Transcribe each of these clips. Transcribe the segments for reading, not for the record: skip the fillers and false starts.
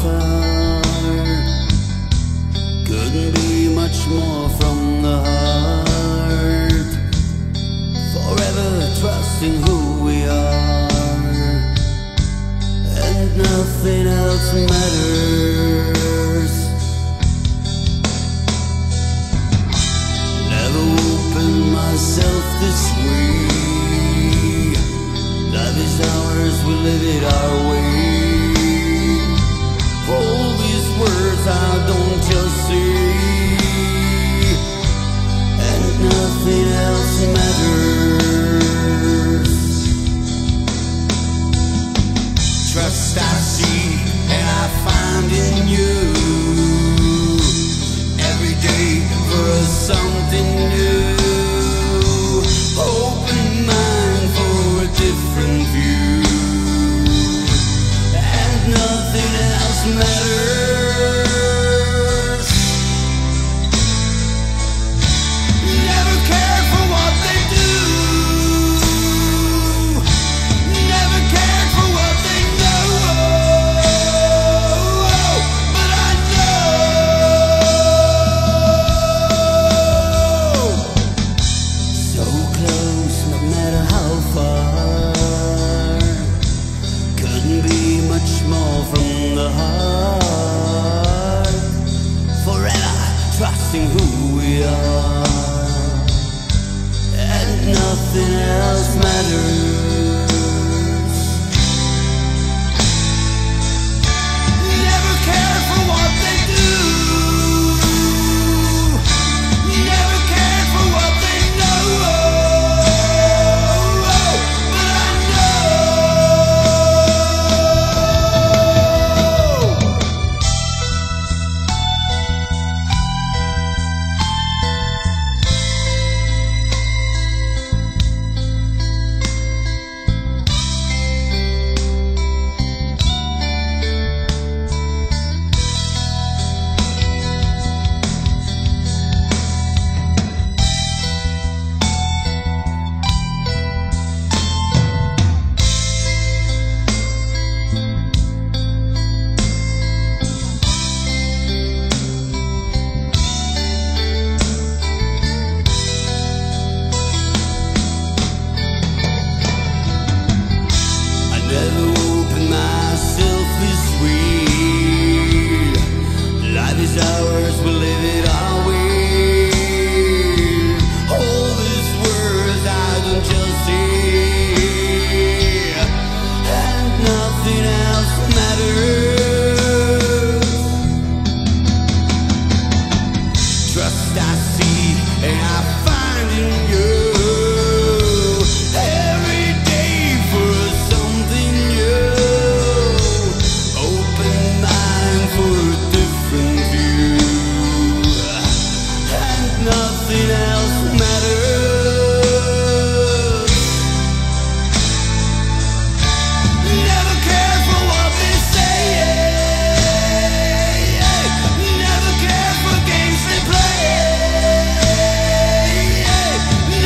far. Couldn't be much more from the heart. Forever trusting who we are, and nothing else matters. Never opened myself this way. Life is ours, we live it our way. All these words I don't just say, and nothing else matters. Trust I see and I find in you. Every day for something new. Open mind for a different view, and nothing else matters. Never care for what they do. Never cared for what they know. But I know. So close, no matter how far. Couldn't be much more from the heart. Forever trusting who we are, and nothing else matters. Never care for what they do. Never cared for what they know. But I know. Never open myself this way. Life is ours, we live it our way. All these words I don't just say, and nothing else matters. Trust I see and I find in you. Every day for something new. Open mind for a different view, and nothing else matters. Never care for what they say. Never care for games they play.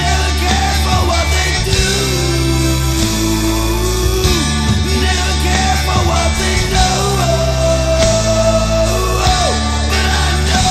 Never care for what they do. Never care for what they know. But I know.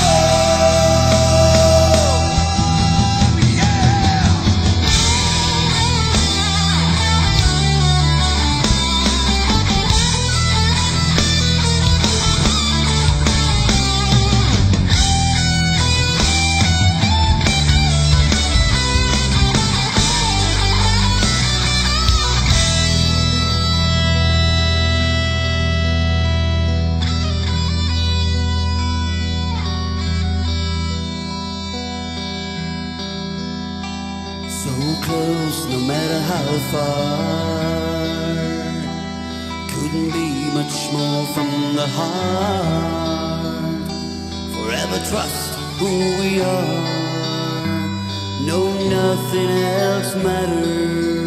So close, no matter how far. Couldn't be much more from the heart. Forever trust who we are. No, nothing else matters.